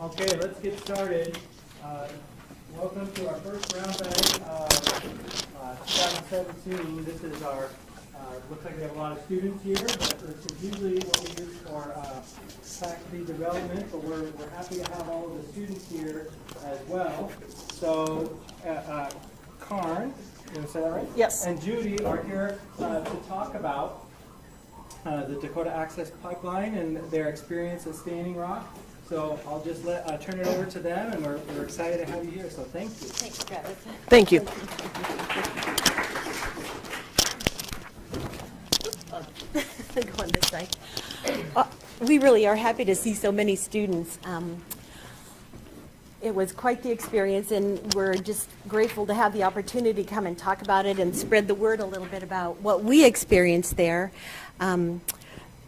Okay, let's get started. Welcome to our first round bag of 2017. This is our, looks like we have a lot of students here, but this is usually what we use for faculty development, but we're happy to have all of the students here as well. So, Karn, you want to say that right? Yes. And Judy are here to talk about the Dakota Access Pipeline and their experience at Standing Rock. So I'll just turn it over to them, and we're excited to have you here, so thank you. Thanks, Travis. Thank you. Go on this side. We really are happy to see so many students. It was quite the experience, and we're just grateful to have the opportunity to come and talk about it and spread the word a little bit about what we experienced there.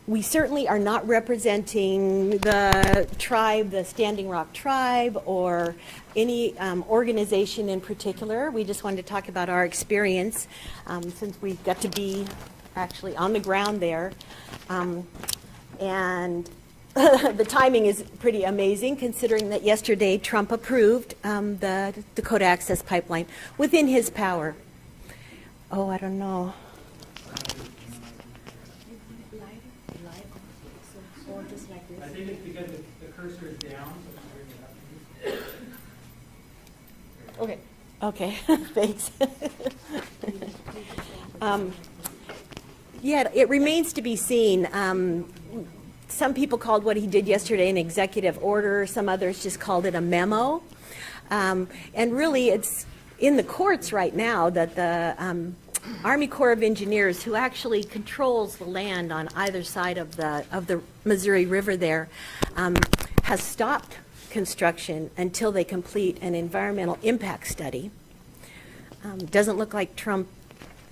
We certainly are not representing the tribe, the Standing Rock tribe, or any organization in particular. We just wanted to talk about our experience since we got to be actually on the ground there. And the timing is pretty amazing, considering that yesterday Trump approved the Dakota Access Pipeline within his power. Oh, I don't know. I think it's because the cursor is down. Okay. Okay, thanks. Yeah, it remains to be seen. Some people called what he did yesterday an executive order. Some others just called it a memo. And really, it's in the courts right now that the Army Corps of Engineers, who actually controls the land on either side of the Missouri River there, has stopped construction until they complete an environmental impact study. Doesn't look like Trump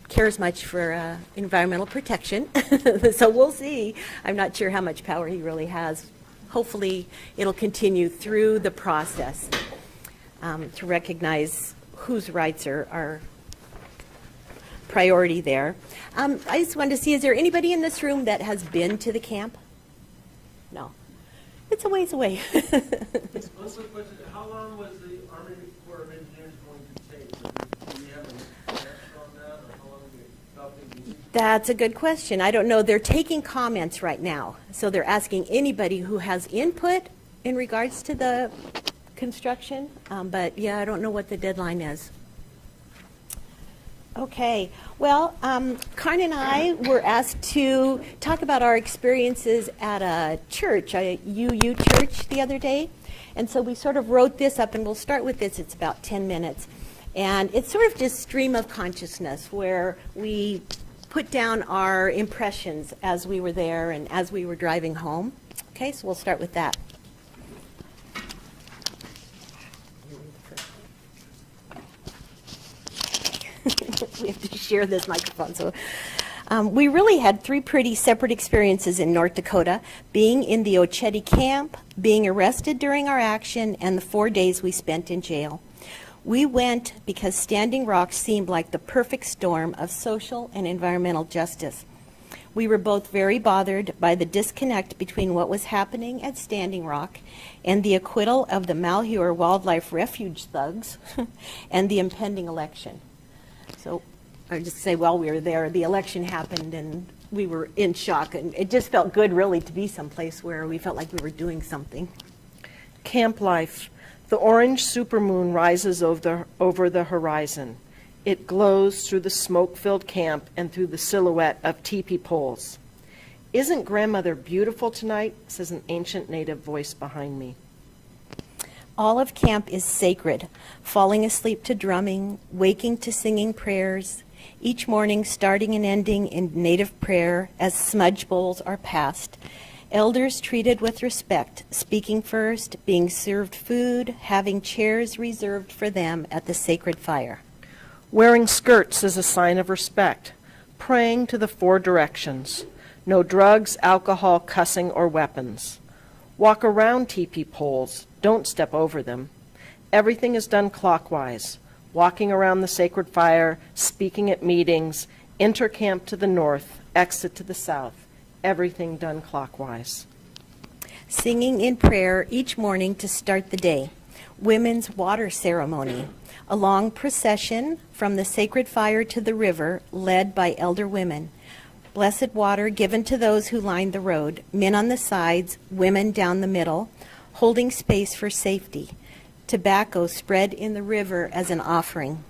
cares much for environmental protection, so we'll see. I'm not sure how much power he really has. Hopefully it'll continue through the process to recognize whose rights are priority there. I just wanted to see, is there anybody in this room that has been to the camp? No. It's a ways away. What's the question? How long was the Army Corps of Engineers going to take? Do you have an answer on that, or how long do you thought they'd be? That's a good question. I don't know. They're taking comments right now. So they're asking anybody who has input in regards to the construction. But yeah, I don't know what the deadline is. Okay, well, Karn and I were asked to talk about our experiences at a church, a UU church the other day. And so we sort of wrote this up, and we'll start with this. It's about 10 minutes. And it's sort of just stream of consciousness, where we put down our impressions as we were there and as we were driving home. Okay, so we'll start with that. We have to share this microphone. So we really had three pretty separate experiences in North Dakota: being in the Oceti camp, being arrested during our action, and the 4 days we spent in jail. We went because Standing Rock seemed like the perfect storm of social and environmental justice. We were both very bothered by the disconnect between what was happening at Standing Rock and the acquittal of the Malheur Wildlife Refuge thugs and the impending election. So I just say, while we were there, the election happened and we were in shock, and it just felt good really to be someplace where we felt like we were doing something. Camp life. The orange supermoon rises over the horizon. It glows through the smoke-filled camp and through the silhouette of teepee poles. "Isn't grandmother beautiful tonight?" says an ancient native voice behind me. All of camp is sacred, falling asleep to drumming, waking to singing prayers, each morning starting and ending in native prayer as smudge bowls are passed. Elders treated with respect, speaking first, being served food, having chairs reserved for them at the sacred fire. Wearing skirts is a sign of respect. Praying to the four directions. No drugs, alcohol, cussing, or weapons. Walk around teepee poles. Don't step over them. Everything is done clockwise. Walking around the sacred fire, speaking at meetings, intercamp to the north, exit to the south. Everything done clockwise. Singing in prayer each morning to start the day. Women's water ceremony. A long procession from the sacred fire to the river led by elder women. Blessed water given to those who lined the road. Men on the sides, women down the middle, holding space for safety. Tobacco spread in the river as an offering.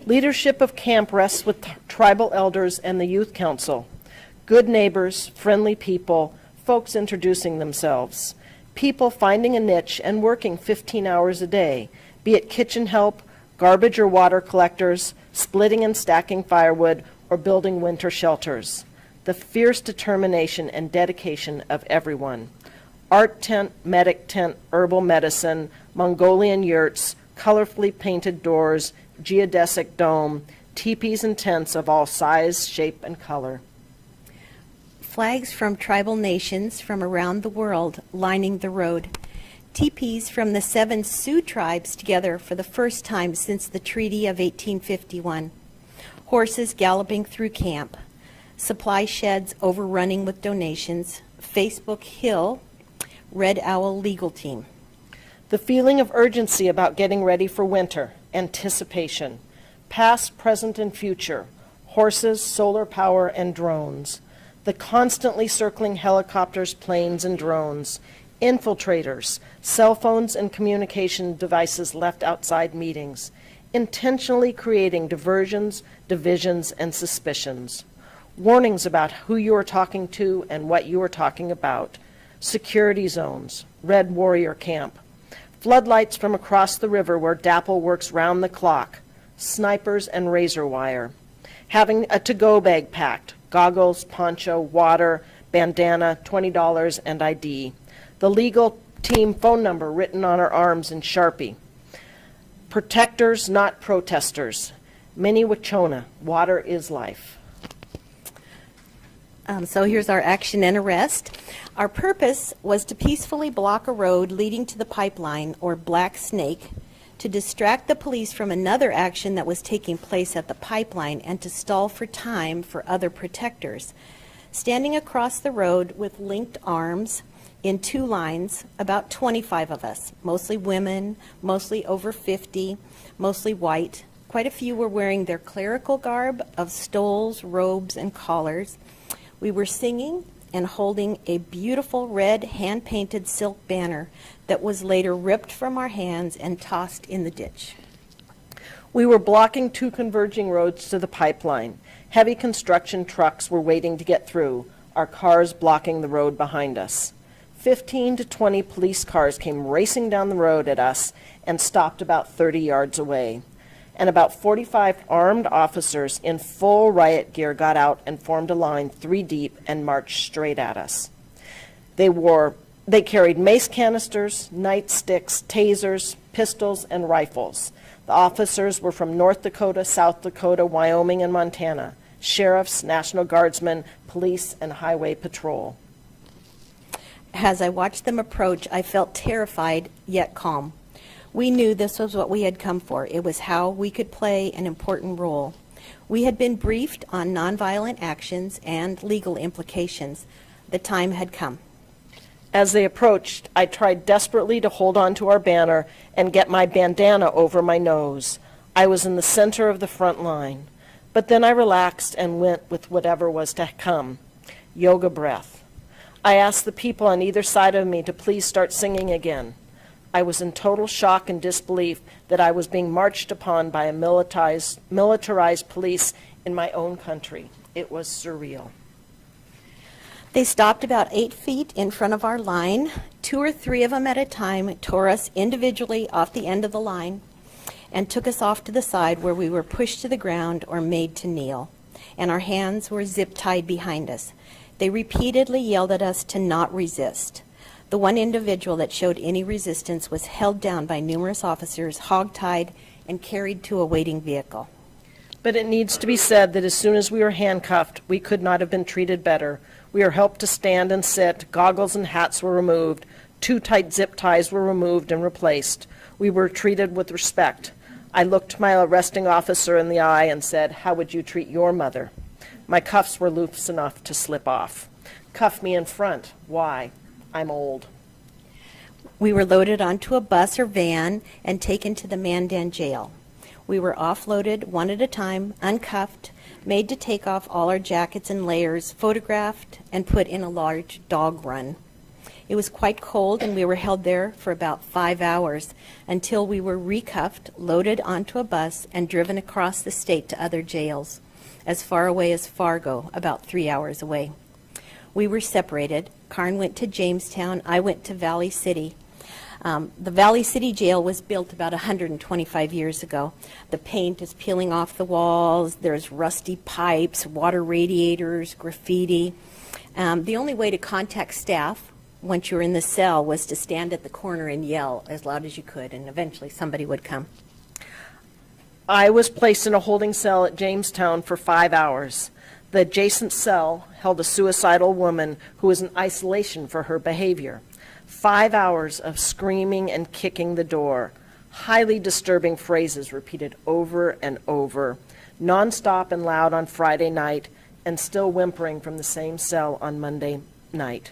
Leadership of camp rests with tribal elders and the youth council. Good neighbors, friendly people, folks introducing themselves. People finding a niche and working 15 hours a day, be it kitchen help, garbage or water collectors, splitting and stacking firewood, or building winter shelters. The fierce determination and dedication of everyone. Art tent, medic tent, herbal medicine, Mongolian yurts, colorfully painted doors, geodesic dome, teepees and tents of all size, shape, and color. Flags from tribal nations from around the world lining the road. Teepees from the 7 Sioux tribes together for the first time since the Treaty of 1851. Horses galloping through camp. Supply sheds overrunning with donations. Facebook Hill, Red Owl legal team. The feeling of urgency about getting ready for winter, anticipation, past, present, and future, horses, solar power, and drones. The constantly circling helicopters, planes, and drones, infiltrators, cell phones and communication devices left outside meetings, intentionally creating diversions, divisions, and suspicions, warnings about who you are talking to and what you are talking about, security zones, Red Warrior Camp, floodlights from across the river where DAPL works round the clock, snipers and razor wire, having a to-go bag packed, goggles, poncho, water, bandana, $20, and ID. The legal team phone number written on our arms in Sharpie. Protectors, not protesters. Minnewachuana, water is life. So here's our action and arrest. Our purpose was to peacefully block a road leading to the pipeline, or Black Snake, to distract the police from another action that was taking place at the pipeline and to stall for time for other protectors. Standing across the road with linked arms in 2 lines, about 25 of us, mostly women, mostly over 50, mostly white. Quite a few were wearing their clerical garb of stoles, robes, and collars. We were singing and holding a beautiful red hand-painted silk banner that was later ripped from our hands and tossed in the ditch. We were blocking 2 converging roads to the pipeline. Heavy construction trucks were waiting to get through, our cars blocking the road behind us. 15 to 20 police cars came racing down the road at us and stopped about 30 yards away. And about 45 armed officers in full riot gear got out and formed a line 3 deep and marched straight at us. They carried mace canisters, nightsticks, tasers, pistols, and rifles. The officers were from North Dakota, South Dakota, Wyoming, and Montana. Sheriffs, National Guardsmen, police, and highway patrol. As I watched them approach, I felt terrified yet calm. We knew this was what we had come for. It was how we could play an important role. We had been briefed on nonviolent actions and legal implications. The time had come. As they approached, I tried desperately to hold on to our banner and get my bandana over my nose. I was in the center of the front line. But then I relaxed and went with whatever was to come. Yoga breath. I asked the people on either side of me to please start singing again. I was in total shock and disbelief that I was being marched upon by a militarized police in my own country. It was surreal. They stopped about 8 feet in front of our line. 2 or 3 of them at a time tore us individually off the end of the line and took us off to the side where we were pushed to the ground or made to kneel, and our hands were zip-tied behind us. They repeatedly yelled at us to not resist. The one individual that showed any resistance was held down by numerous officers, hog-tied, and carried to a waiting vehicle. But it needs to be said that as soon as we were handcuffed, we could not have been treated better. We were helped to stand and sit. Goggles and hats were removed. 2 tight zip ties were removed and replaced. We were treated with respect. I looked my arresting officer in the eye and said, "How would you treat your mother?" My cuffs were loose enough to slip off. Cuff me in front. Why? I'm old. We were loaded onto a bus or van and taken to the Mandan jail. We were offloaded one at a time, uncuffed, made to take off all our jackets and layers, photographed, and put in a large dog run. It was quite cold, and we were held there for about 5 hours until we were recuffed, loaded onto a bus, and driven across the state to other jails, as far away as Fargo, about 3 hours away. We were separated. Karn went to Jamestown. I went to Valley City. The Valley City jail was built about 125 years ago. The paint is peeling off the walls. There's rusty pipes, water radiators, graffiti. The only way to contact staff once you were in the cell was to stand at the corner and yell as loud as you could, and eventually somebody would come. I was placed in a holding cell at Jamestown for 5 hours. The adjacent cell held a suicidal woman who was in isolation for her behavior. 5 hours of screaming and kicking the door, highly disturbing phrases repeated over and over, nonstop and loud on Friday night, and still whimpering from the same cell on Monday night.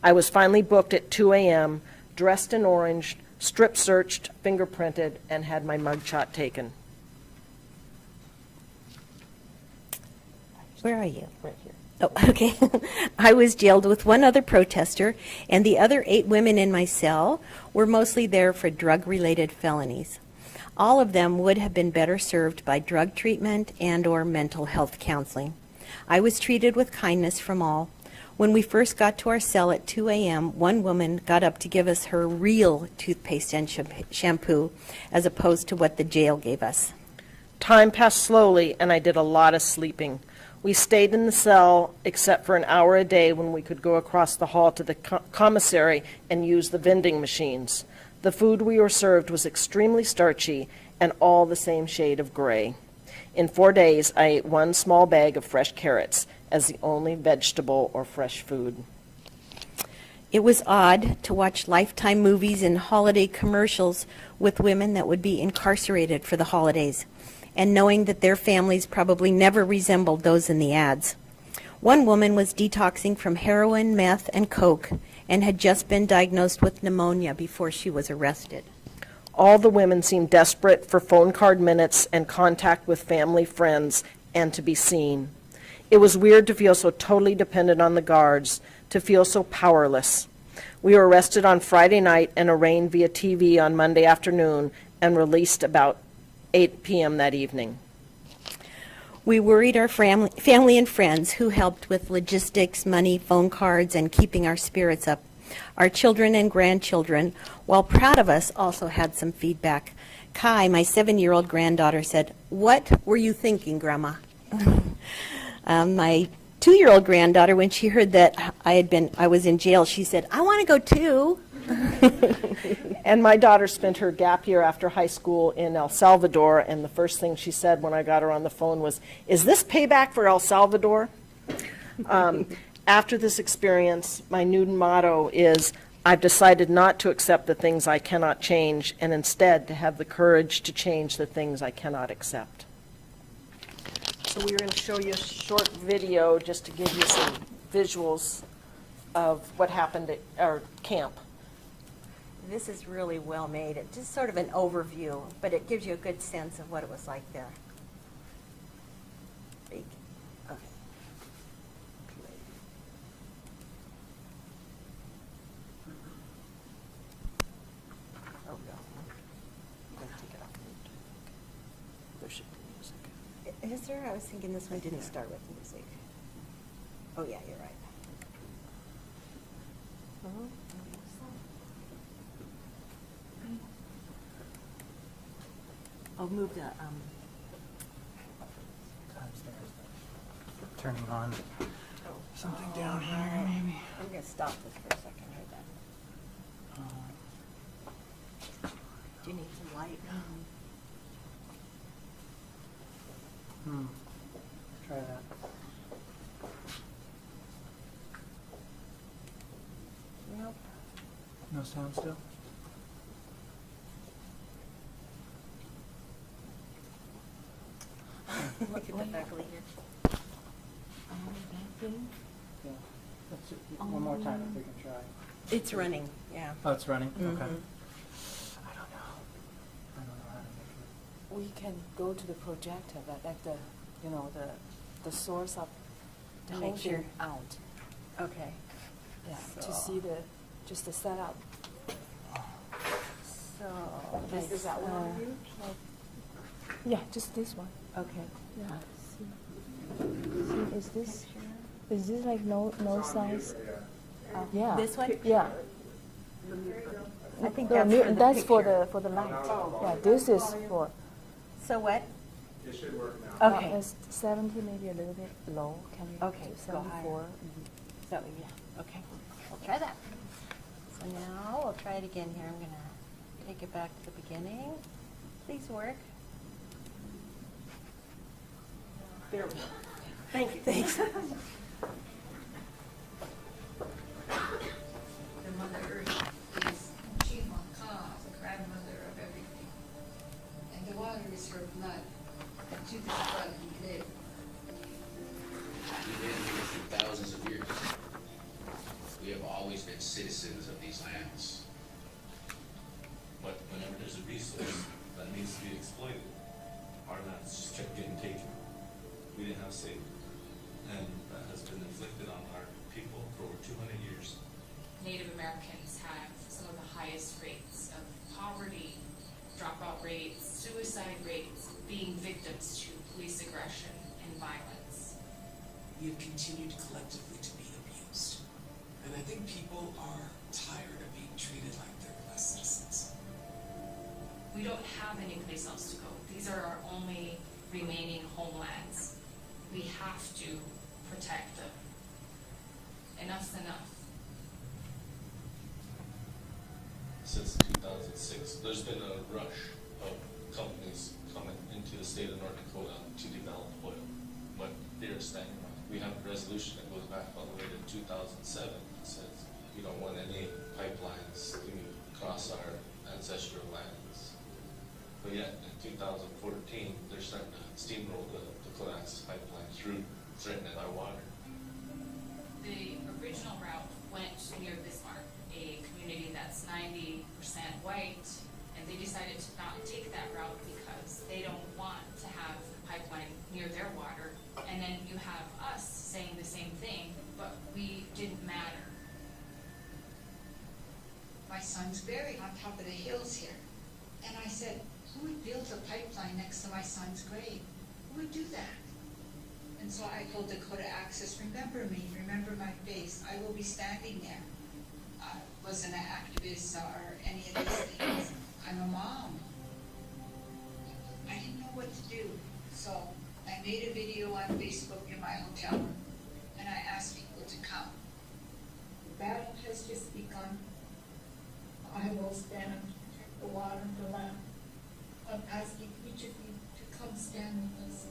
I was finally booked at 2 a.m., dressed in orange, strip searched, fingerprinted, and had my mugshot taken. Where are you? Right here. Oh, okay. I was jailed with one other protester, and the other 8 women in my cell were mostly there for drug-related felonies. All of them would have been better served by drug treatment and or mental health counseling. I was treated with kindness from all. When we first got to our cell at 2 a.m., one woman got up to give us her real toothpaste and shampoo, as opposed to what the jail gave us. Time passed slowly, and I did a lot of sleeping. We stayed in the cell except for an hour a day when we could go across the hall to the commissary and use the vending machines. The food we were served was extremely starchy and all the same shade of gray. In 4 days, I ate 1 small bag of fresh carrots as the only vegetable or fresh food. It was odd to watch Lifetime movies and holiday commercials with women that would be incarcerated for the holidays, and knowing that their families probably never resembled those in the ads. One woman was detoxing from heroin, meth, and coke, and had just been diagnosed with pneumonia before she was arrested. All the women seemed desperate for phone card minutes and contact with family, friends, and to be seen. It was weird to feel so totally dependent on the guards, to feel so powerless. We were arrested on Friday night and arraigned via TV on Monday afternoon and released about 8 p.m. that evening. We worried our family and friends who helped with logistics, money, phone cards, and keeping our spirits up. Our children and grandchildren, while proud of us, also had some feedback. Kai, my 7-year-old granddaughter, said, "What were you thinking, Grandma?" My 2-year-old granddaughter, when she heard that I was in jail, she said, "I want to go too." And my daughter spent her gap year after high school in El Salvador, and the first thing she said when I got her on the phone was, "Is this payback for El Salvador?" After this experience, my new motto is, I've decided not to accept the things I cannot change, and instead to have the courage to change the things I cannot accept. So we're going to show you a short video just to give you some visuals of what happened at our camp. This is really well made. It's just sort of an overview, but it gives you a good sense of what it was like there. Okay. Oh, no. I'm going to take it off. There should be music. Is there? I was thinking this one didn't start with music. Oh, yeah, you're right. I'll move the, Turning on something down here, maybe. I'm going to stop this for a second. Right then. Do you need some light? Try that. Nope. No sound still? Look at the faculty here. Yeah. Let's one more time if we can try. It's running, yeah. Oh, it's running? Okay. I Mhm. don't know. I don't know how to measure. We can go to the projector, but like the, you know, the source of the To whole make sure. thing out. Okay. Yeah, to So- see just the setup. So, Like, is that one of you? Yeah, just this one. Okay. Yeah. See, is this like no size? Yeah. This one? Yeah. I think No, that's for the that's picture. for the light. Yeah, this is for. So what? It should work now. Okay. It's 70, maybe a little bit low. Can we Okay, do go higher. 74? So, yeah, okay. We'll try that. So now we'll try it again here. I'm going to take it back to the beginning. Please work. There we go. Thank you. Thanks. The Mother Earth is Chimaka, the grandmother of everything. And the water is her blood, and to this blood we live. We've been here for thousands of years. We have always been citizens of these lands. But whenever there's a resource that needs to be exploited, our lands just kept getting taken. We didn't have say. And that has been inflicted on our people for over 200 years. Native Americans have some of the highest rates of poverty, dropout rates, suicide rates, being victims to police aggression and violence. We have continued collectively to be abused. And I think people are tired of being treated like they're less citizens. We don't have any place else to go. These are our only remaining homelands. We have to protect them. Enough's enough. Since 2006, there's been a rush of companies coming into the state of North Dakota to develop oil, but they're staying around. We have a resolution that goes back all the way to 2007 that says we don't want any pipelines to cross our ancestral lands. But yet, in 2014, they're starting to steamroll the Dakota Access Pipeline through, threatening our water. The original route went near Bismarck, a community that's 90% white, and they decided to not take that route because they don't want to have the pipeline near their water. And then you have us saying the same thing, but we didn't matter. My son's buried on top of the hills here. And I said, who would build a pipeline next to my son's grave? Who would do that? And so I told Dakota Access, remember me, remember my face. I will be standing there. I wasn't an activist or any of these things. I'm a mom. I didn't know what to do. So I made a video on Facebook in my hotel room, and I asked people to come. The battle has just begun. I will stand and protect the water and the land. I'm asking each of you to come stand with us.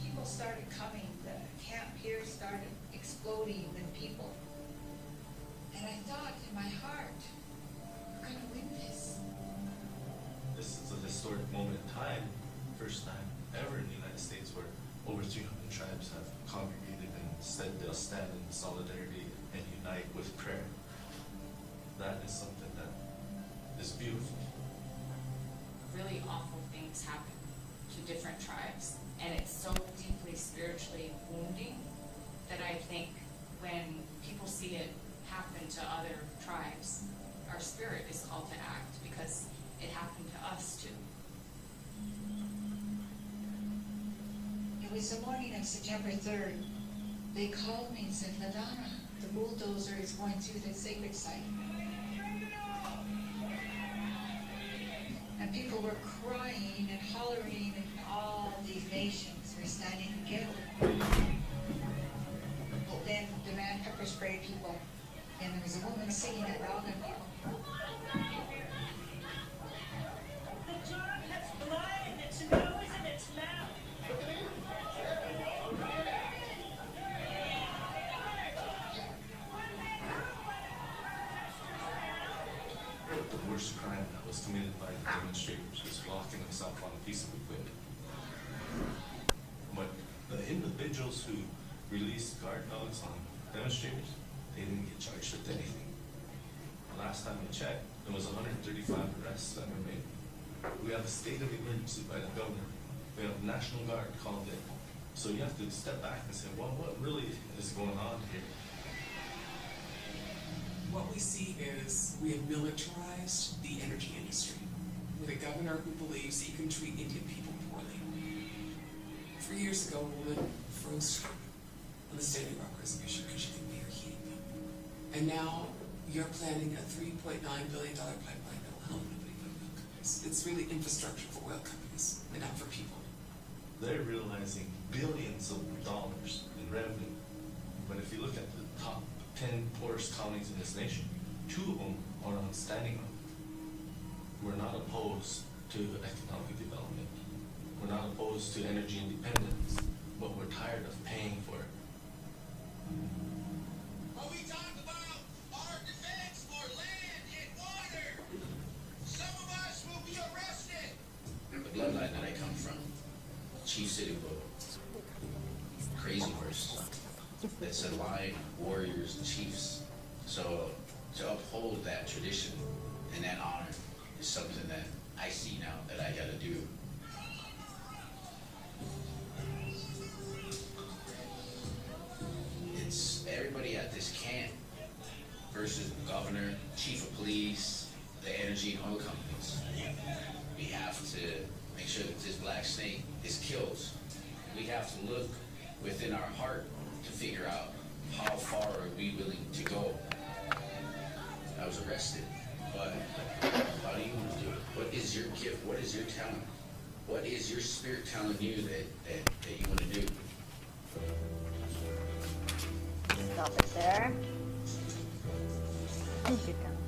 People started coming, the camp here started exploding with people. And I thought in my heart, we're gonna win this. This is a historic moment in time, first time ever in the United States where over 300 tribes have congregated and said they'll stand in solidarity and unite with prayer. That is something that is beautiful. Really awful things happen to different tribes, and it's so deeply spiritually wounding that I think when people see it happen to other tribes, our spirit is called to act because it happened to us too. It was the morning of September 3rd. They called me and said, Ladonna, the bulldozer is going through the sacred site. And people were crying and hollering, and all these nations were standing together. But then the man pepper sprayed people, and there was a woman singing at Alden. The jar has blood in its nose and its mouth. The worst crime that was committed by the demonstrators was locking himself on a piece of equipment. But the individuals who released guard dogs on demonstrators, they didn't get charged with anything. Last time I checked, there was 135 arrests that were made. We have a state of emergency by the governor. We have National Guard called in. So you have to step back and say, well, what really is going on here? What we see is we have militarized the energy industry with a governor who believes he can treat Indian people poorly. 3 years ago, a woman froze on the Standing Rock Reservation because she couldn't pay her heating bill. And now you're planning a $3.9 billion pipeline that will help nobody but oil companies. It's really infrastructure for oil companies and not for people. They're realizing billions of dollars in revenue. But if you look at the top 10 poorest counties in this nation, 2 of them are on Standing Rock. We're not opposed to economic development. We're not opposed to energy independence, but we're tired of paying for it. When we talk about our defense for land and water, some of us will be arrested. The bloodline that I come from, Chief City Boy, crazy person that said line, warriors, and chiefs. So to uphold that tradition and that honor is something that I see now that I gotta do. It's everybody at this camp versus the governor, chief of police, the energy and oil companies. We have to make sure that this black snake is killed. We have to look within our heart to figure out how far are we willing to go. I was arrested, but how do you want to do it? What is your gift? What is your talent? What is your spirit telling you that you want to do? Stop it there. Keep going.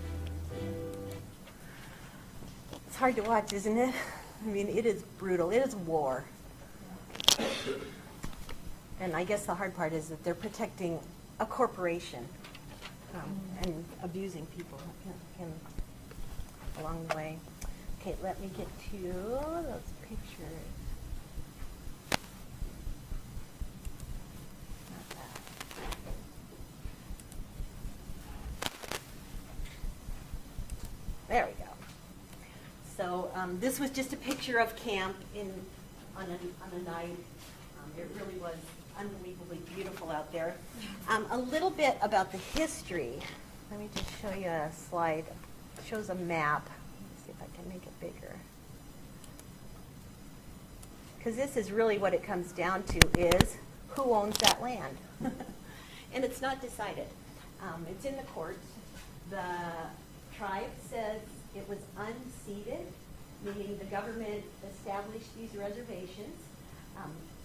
It's hard to watch, isn't it? I mean, it is brutal. It is war. And I guess the hard part is that they're protecting a corporation and abusing people along the way. Okay, let me get to those pictures. Not that. There we go. So this was just a picture of camp on a night. It really was unbelievably beautiful out there. A little bit about the history. Let me just show you a slide. It shows a map. Let's see if I can make it bigger. Because this is really what it comes down to is who owns that land. And it's not decided. It's in the courts. The tribe says it was unceded, meaning the government established these reservations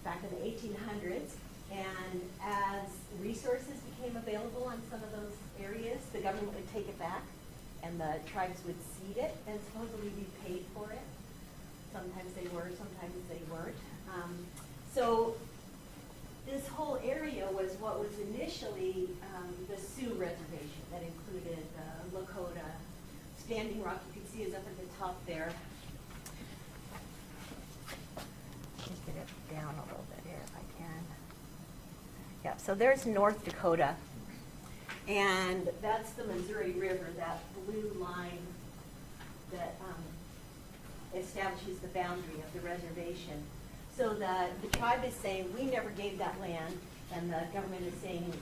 back in the 1800s, and as resources became available on some of those areas, the government would take it back, and the tribes would cede it, and supposedly be paid for it. Sometimes they were, sometimes they weren't. So this whole area was what was initially the Sioux Reservation that included Lakota. Standing Rock, you can see, is up at the top there. Get it down a little bit here if I can. Yeah, so there's North Dakota, and that's the Missouri River, that blue line that establishes the boundary of the reservation. So the tribe is saying, we never gave that land, and the government is saying,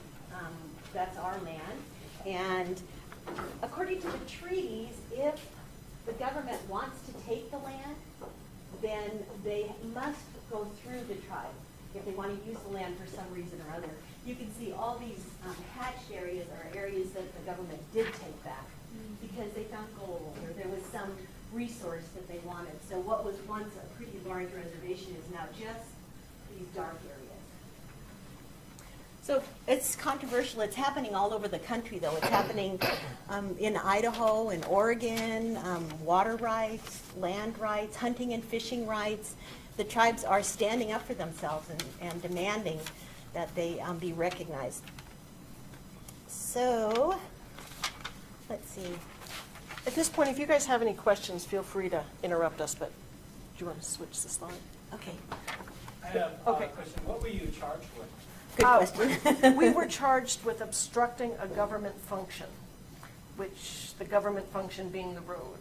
that's our land. And according to the treaties, if the government wants to take the land, then they must go through the tribe if they want to use the land for some reason or other. You can see all these hatched areas are areas that the government did take back because they found gold or there was some resource that they wanted. So what was once a pretty large reservation is now just these dark areas. So it's controversial. It's happening all over the country, though. It's happening in Idaho, in Oregon, water rights, land rights, hunting and fishing rights. The tribes are standing up for themselves and demanding that they be recognized. So, let's see. At this point, if you guys have any questions, feel free to interrupt us, but do you want to switch the slide? Okay, I have Okay. a question. What were you charged with? good question. We were charged with obstructing a government function, which the government function being the road.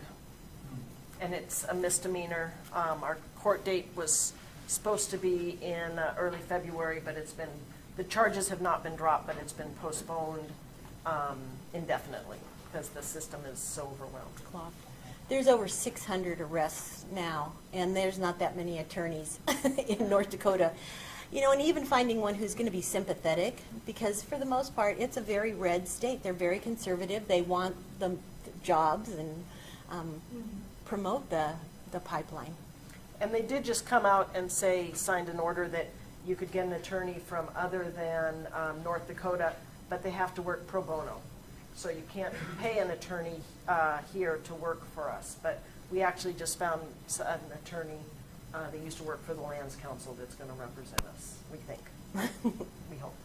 And it's a misdemeanor. Our court date was supposed to be in early February, but it's been, the charges have not been dropped, but it's been postponed indefinitely because the system is so overwhelmed. There's over 600 arrests now, and there's not that many attorneys in North Dakota. You know, and even finding one who's going to be sympathetic, because for the most part, it's a very red state. They're very conservative. They want the jobs and promote the pipeline. And they did just come out and say, signed an order that you could get an attorney from other than North Dakota, but they have to work pro bono. So you can't pay an attorney here to work for us. But we actually just found an attorney that used to work for the Lands Council that's going to represent us, we think. We hope.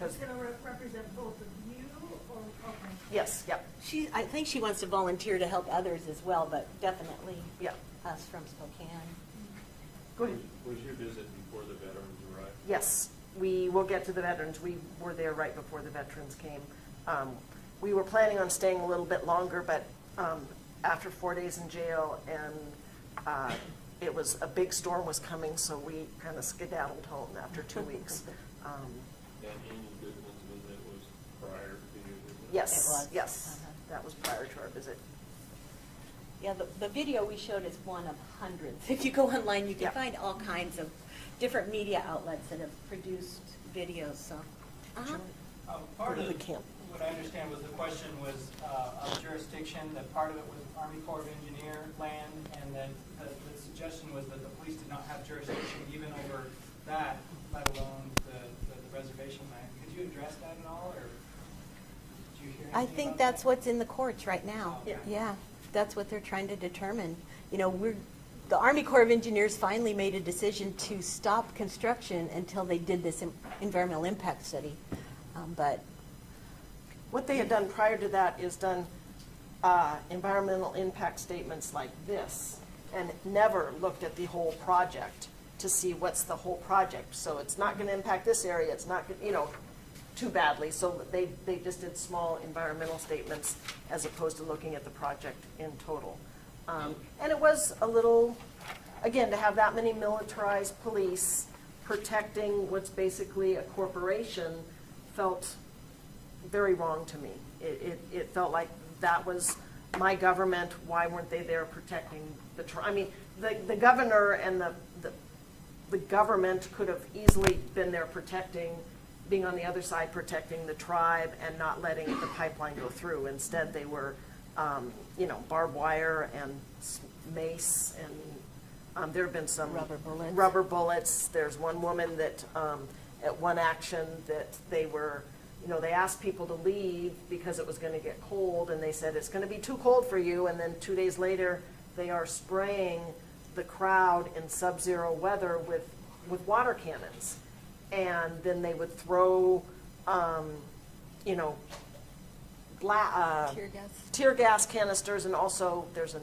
It's going to represent both of you, or, okay. Yes, yep, I think she wants to volunteer to help others as well, but definitely yep. us from Spokane. Go ahead. Was your visit before the veterans arrived? Yes, we will get to the veterans. We were there right before the veterans came. We were planning on staying a little bit longer, but after 4 days in jail and it was a big storm was coming, so we kind of skedaddled home after 2 weeks. That Amy Goodman's visit was prior to your visit? Yes, It was. yes, that was prior to our visit. Yeah, the video we showed is one of hundreds. If you go online, you can Yeah. find all kinds of different media outlets that have produced videos, so. Part Go of to the camp. what I understand was the question was of jurisdiction, that part of it was Army Corps of Engineer land, and that the suggestion was that the police did not have jurisdiction even over that, let alone the reservation land. Could you address that at all, or did you hear anything I think about that's that? what's in the courts right now. Yeah. Yeah, that's what they're trying to determine. You know, the Army Corps of Engineers finally made a decision to stop construction until they did this environmental impact study. But What they had done prior to that is done environmental impact statements like this and never looked at the whole project to see what's the whole project. So it's not going to impact this area, it's not, you know, too badly. So they just did small environmental statements as opposed to looking at the project in total. And it was a little, again, to have that many militarized police protecting what's basically a corporation felt very wrong to me. It felt like that was my government. Why weren't they there protecting the I mean, the governor and the government could have easily been there protecting, being on the other side protecting the tribe and not letting the pipeline go through. Instead, they were, you know, barbed wire and mace, and there have been some rubber bullets. There's one woman that at one action that they were, you know, they asked people to leave because it was going to get cold, and they said it's going to be too cold for you, and then 2 days later they are spraying the crowd in sub-zero weather with water cannons, and then they would throw you know, tear gas canisters, and also there's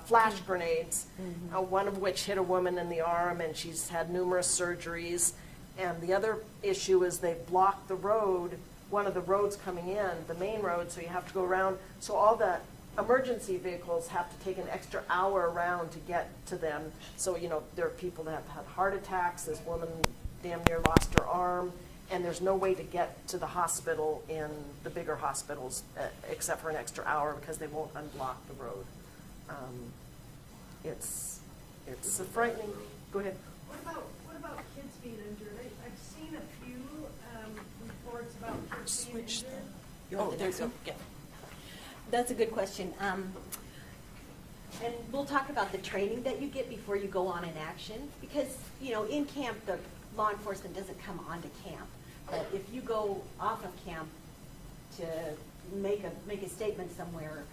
flash grenades, one of which hit a woman in the arm, and she's had numerous surgeries. And the other issue is they blocked the road, one of the roads coming in, the main road, so you have to go around. So all the emergency vehicles have to take an extra hour around to get to them. So, you know, there are people that have had heart attacks. This woman damn near lost her arm, and there's no way to get to the hospital in the bigger hospitals except for an extra hour because they won't unblock the road. It's a frightening. Go ahead. What about kids being injured? I've seen a few reports about kids being injured. Oh, there you go. Yeah. that's a good question. And we'll talk about the training that you get before you go on an action, because, you know, in camp, the law enforcement doesn't come onto camp. But if you go off of camp to make a statement somewhere,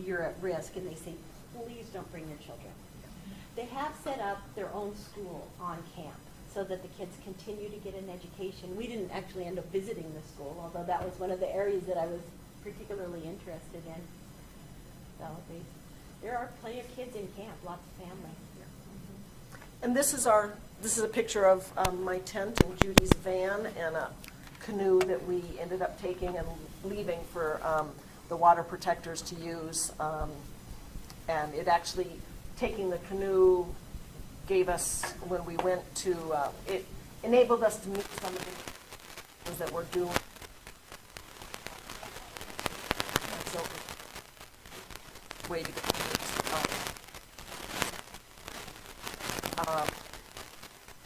you're at risk, and they say, please don't bring your children. They have set up their own school on camp so that the kids continue to get an education. We didn't actually end up visiting the school, although that was one of the areas that I was particularly interested in. So there are plenty of kids in camp, lots of family. And this is a picture of my tent and Judy's van and a canoe that we ended up taking and leaving for the water protectors to use. And it actually, taking the canoe gave us, when we went to, it enabled us to meet some of the things that we're doing. So, way to go.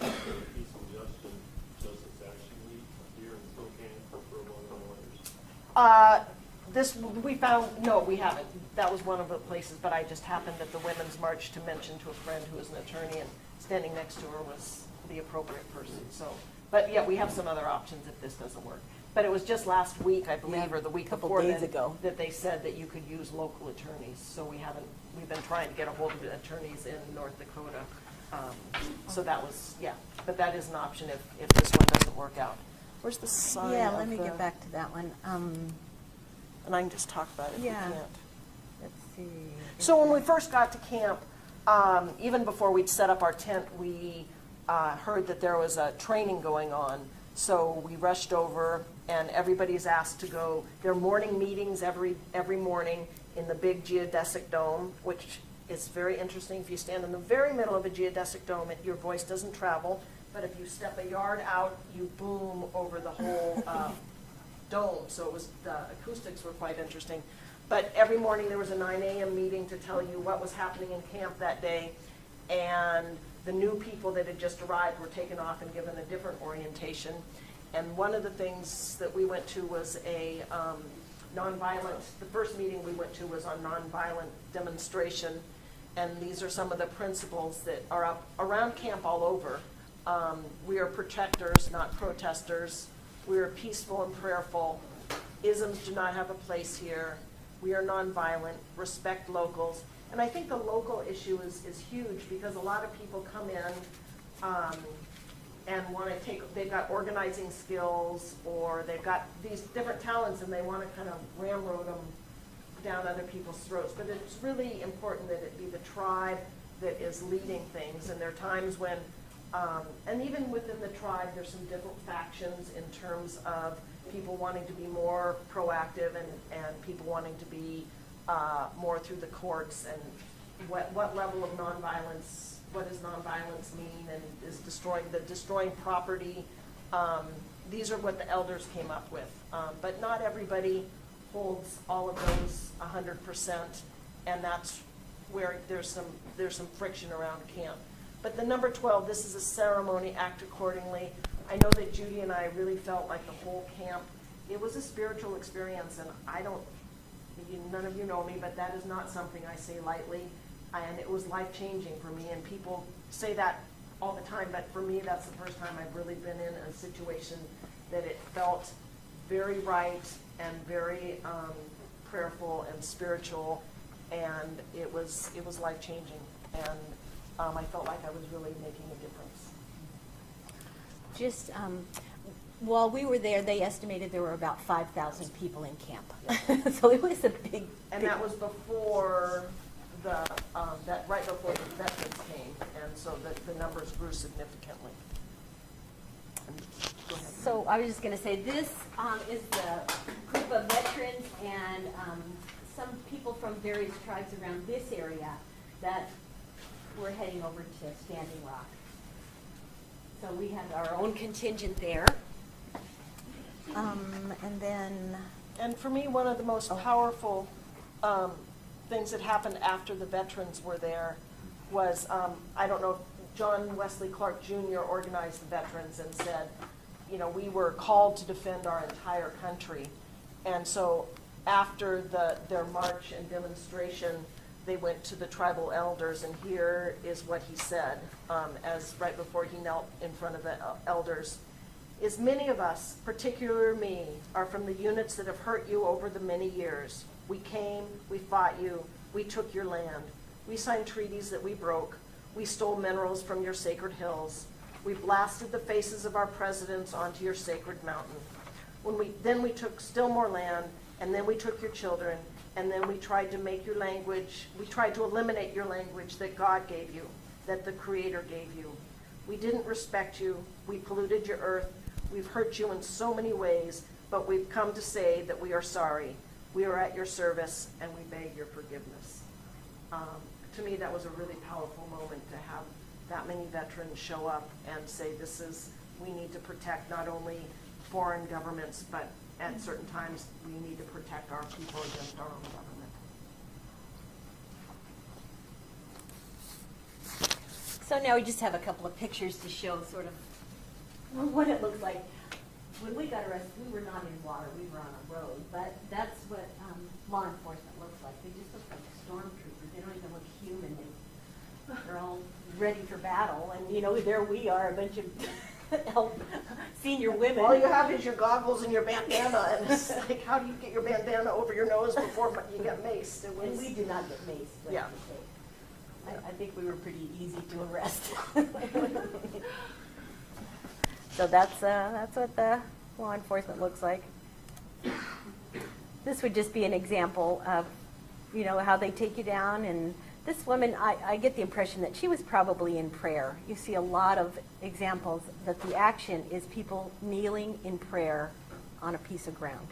Any suggestion, does this actually here in Spokane for lawyers? This, we found, no, we haven't. That was one of the places, but I just happened at the Women's March to mention to a friend who is an attorney, and standing next to her was the appropriate person, so. But yeah, we have some other options if this doesn't work. But it was just last week, I believe, or the week couple before days then, ago. that they said that you could use local attorneys. So we've been trying to get a hold of the attorneys in North Dakota. So that was, yeah, but that is an option if this one doesn't work out. Where's the sign? Yeah, of let me the- get back to that one. And I can just talk about it if we Yeah. can't. Let's see. So when we first got to camp, even before we'd set up our tent, we heard that there was a training going on. So we rushed over, and everybody's asked to go. There are morning meetings every morning in the big geodesic dome, which is very interesting. If you stand in the very middle of a geodesic dome, your voice doesn't travel. But if you step a yard out, you boom over the whole dome. So the acoustics were quite interesting. But every morning there was a 9 a.m. meeting to tell you what was happening in camp that day. And the new people that had just arrived were taken off and given a different orientation. And one of the things that we went to was a nonviolent, the first meeting we went to was on nonviolent demonstration. And these are some of the principles that are up around camp all over. We are protectors, not protesters. We are peaceful and prayerful. Isms do not have a place here. We are nonviolent, respect locals. And I think the local issue is huge because a lot of people come in and want to they've got organizing skills or they've got these different talents and they want to kind of ramrod them down other people's throats. But it's really important that it be the tribe that is leading things. And there are times when, and even within the tribe, there's some different factions in terms of people wanting to be more proactive and people wanting to be more through the courts and what level of nonviolence, what does nonviolence mean, and is destroying property. These are what the elders came up with. But not everybody holds all of those 100%, and that's where there's some friction around camp. But the number 12, this is a ceremony, act accordingly. I know that Judy and I really felt like the whole camp, it was a spiritual experience, and none of you know me, but that is not something I say lightly, and it was life-changing for me, and people say that all the time, but for me, that's the first time I've really been in a situation that it felt very right and very prayerful and spiritual, and it was life-changing, and I felt like I was really making a difference. Just while we were there, they estimated there were about 5,000 people in camp. So it was a big. And that was before right before the veterans came, and so the numbers grew significantly. Go ahead. So I was just going to say, this is the group of veterans and some people from various tribes around this area that we're heading over to Standing Rock. So we have our own contingent there. And then... And for me, one of the most powerful things that happened after the veterans were there was, I don't know if John Wesley Clark Jr. organized the veterans and said, we were called to defend our entire country. And so after their march and demonstration, they went to the tribal elders, and here is what he said, as right before he knelt in front of the elders. Is many of us, particularly me, are from the units that have hurt you over the many years. We came, we fought you, we took your land. We signed treaties that we broke. We stole minerals from your sacred hills. We blasted the faces of our presidents onto your sacred mountain. Then we took still more land, and then we took your children, and then we tried to make your language, we tried to eliminate your language that God gave you, that the Creator gave you. We didn't respect you, we polluted your earth, we've hurt you in so many ways, but we've come to say that we are sorry. We are at your service, and we beg your forgiveness. To me, that was a really powerful moment to have that many veterans show up and say, we need to protect not only foreign governments, but at certain times, we need to protect our people against our own government. So now we just have a couple of pictures to show sort of what it looks like. When we got arrested, we were not in water, we were on a road, but that's what law enforcement looks like. They just look like stormtroopers. They don't even look human. They're all ready for battle, and there we are, a bunch of senior women. All you have is your goggles and your bandana, and it's like, how do you get your bandana over your nose before you get maced? And we did not get maced. Yeah. I think we were pretty easy to arrest. So that's what the law enforcement looks like. This would just be an example of, how they take you down. And this woman, I get the impression that she was probably in prayer. You see a lot of examples that the action is people kneeling in prayer on a piece of ground.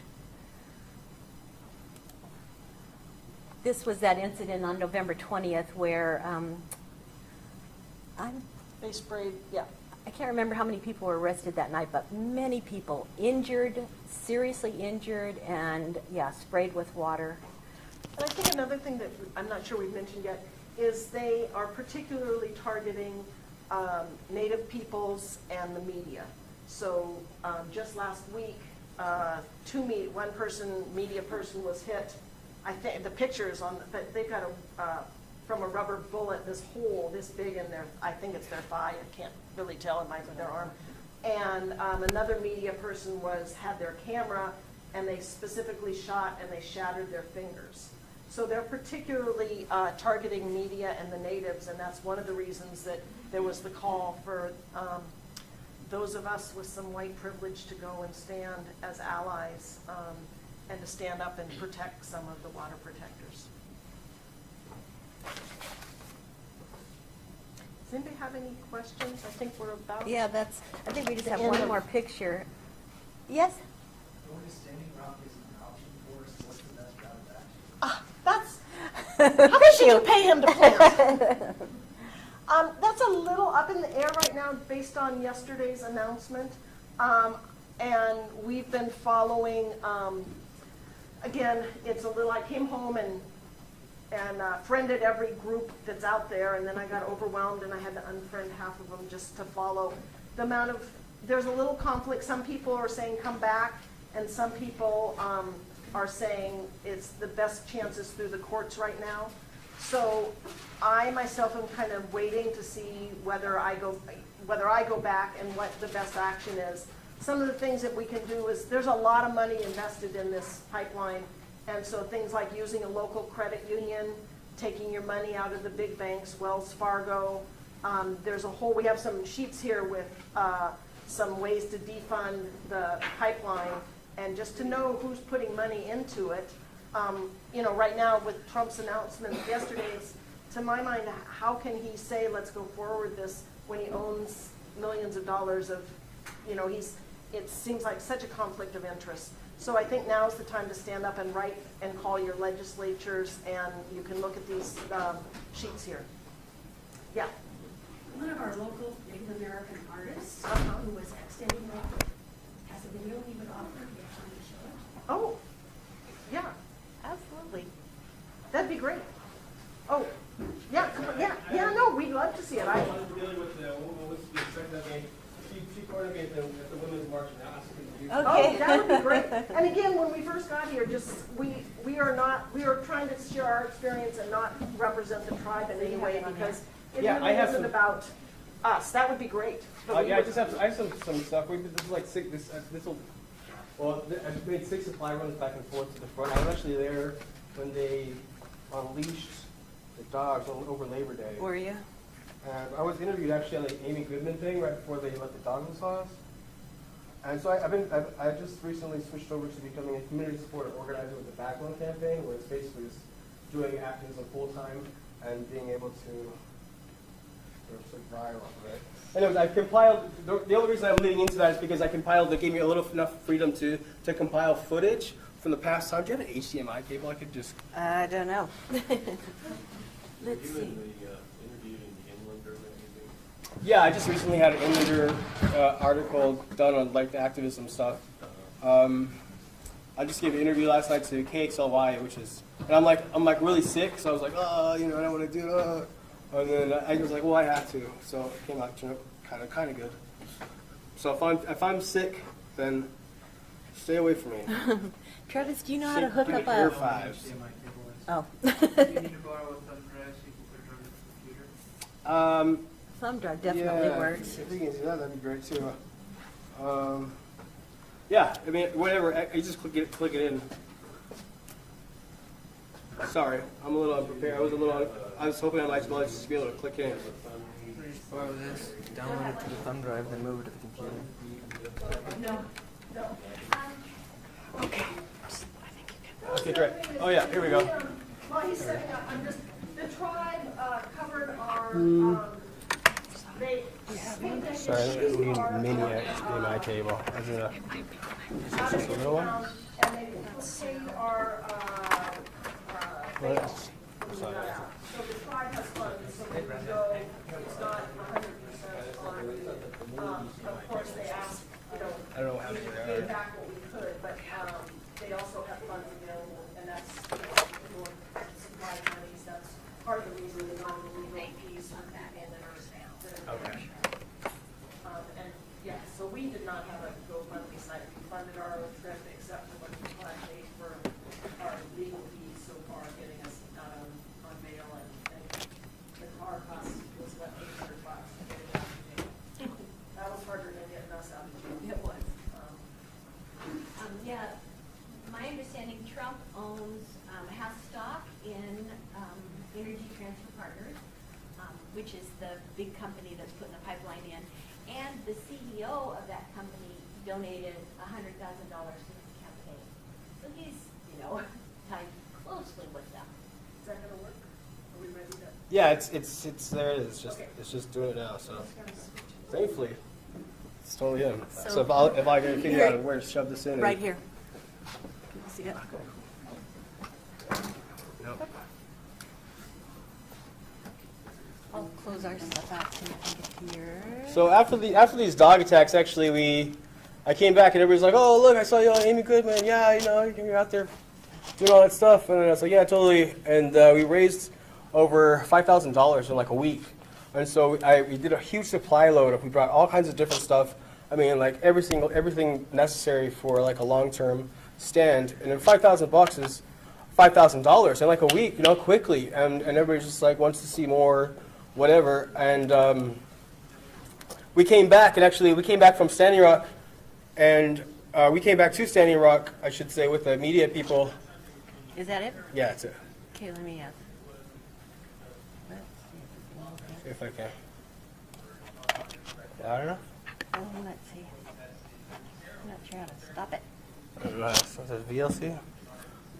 This was that incident on November 20th where They sprayed, yeah. I can't remember how many people were arrested that night, but many people injured, seriously injured, and sprayed with water. And I think another thing that I'm not sure we've mentioned yet is they are particularly targeting Native peoples and the media. So just last week, one media person was hit. I think the picture is on, but they've got from a rubber bullet, this hole this big in their, I think it's their thigh, I can't really tell, it might be their arm. And another media person had their camera, and they specifically shot and they shattered their fingers. So they're particularly targeting media and the natives, and that's one of the reasons that there was the call for those of us with some white privilege to go and stand as allies and to stand up and protect some of the water protectors. Does anybody have any questions? I think we're about. Yeah, I think we just have end one of- more picture. Yes? Going to Standing Rock isn't an option for us. What's the best route of action? How much did you pay him to plant? That's a little up in the air right now based on yesterday's announcement. And we've been following, again, it's a little, I came home and friended every group that's out there, and then I got overwhelmed and I had to unfriend half of them just to follow the amount of, there's a little conflict. Some people are saying come back, and some people are saying it's the best chances through the courts right now. So I myself am kind of waiting to see whether I go back and what the best action is. Some of the things that we can do is there's a lot of money invested in this pipeline. And so things like using a local credit union, taking your money out of the big banks, Wells Fargo. We have some sheets here with some ways to defund the pipeline, and just to know who's putting money into it. Right now with Trump's announcement yesterday, to my mind, how can he say, let's go forward this when he owns millions of dollars of, it seems like such a conflict of interest. So I think now is the time to stand up and write and call your legislatures, and you can look at these sheets here. Yeah. One of our local Native American artists who was at Standing Rock has a video he would offer if you have time to show it. Oh, yeah, absolutely. That'd be great. Oh, yeah, come on, yeah, no, we'd love to see it. I was dealing with what was the expected of me. She coordinated at the Women's March and asked me to do Okay. Oh, that would be great. And again, when we first got here, we are trying to share our experience and not represent the tribe in any way, because it really isn't about us. That would be great. I have some stuff. This is like six. I've made 6 supply runs back and forth to the front. I was actually there when they unleashed the dogs over Labor Day. Were you? I was interviewed actually on the Amy Goodman thing right before they let the dogs loose on us. And so I just recently switched over to becoming a community support organizer with the Backbone campaign, where it's basically just doing activism full time and being able to viral, right? Anyways, I've compiled, the only reason I'm leading into that is because they gave me enough freedom to compile footage from the past time. Do you have an HDMI cable I could just? I don't know. Let's Were you see. in the interviewing the Inlander or anything? Yeah, I just recently had an Inlander article done on like the activism stuff. I just gave an interview last night to KXLY, which is, and I'm like really sick, so I was like, oh, you know, I don't want to do it. And then I was like, well, I have to. So it came out, you know, kind of good. So if I'm sick, then stay away from me. Travis, do you know how to hook up Air a? fives. Oh. Do you need to borrow a thumb drive so you can put it on the computer? Thumb drive definitely Yeah, works. If you can do that, that'd be great too. Yeah, I mean, whatever. I just click it in. Sorry, I'm a little unprepared. I was hoping I might just be able to click in. Borrow this, download it to the thumb drive, then move it to the computer. No. Okay, great. Oh yeah, here we go. While he's setting up, the tribe covered our, they. Sorry, I need a mini HDMI cable. Is it just a little one? And they paid our, Sorry. so the tribe has funds, so we can go, it's not 100% on, of course, they ask, you know, I don't know how we many paid there are. back what we could, but, they also have funds available, and that's, you know, supply monies, that's part of the reason the non-legal fees are back in the nurse now. Okay. And, yeah, so we did not have a GoFundMe site, we funded our own trip, except for what the tribe paid for our legal fees so far, getting us out on bail, and the car cost was about $800 to get it out of jail. That was harder than getting us out of jail. It was. Yeah, my understanding, Trump has stock in Energy Transfer Partners, which is the big company that's putting the pipeline in. And the CEO of that company donated $100,000 to his campaign. So he's, you know, tied closely with them. Is that gonna work? Are we ready to? Yeah, it's there. It is. It's just doing it now. So thankfully, it's totally him. So if I can figure out where to shove this in. Right here. Can you see it? Nope. I'll close our stuff out so you can get here. So after these dog attacks, actually, I came back and everybody's like, "Oh, look, I saw you on Amy Goodman. Yeah, you know, you're out there doing all that stuff." And I was like, "Yeah, totally." And we raised over $5,000 in like a week. And so we did a huge supply load. We brought all kinds of different stuff. I mean, like everything necessary for like a long-term stand. And then $5,000 is $5,000 in like a week, you know, quickly. And everybody just like wants to see more, whatever. And we came back, and actually we came back from Standing Rock, and we came back to Standing Rock, I should say, with the media people. Is that it? Yeah, that's it. Okay, let me See if I can. I don't know. Oh, let's see. I'm not sure how to stop it. So it says VLC.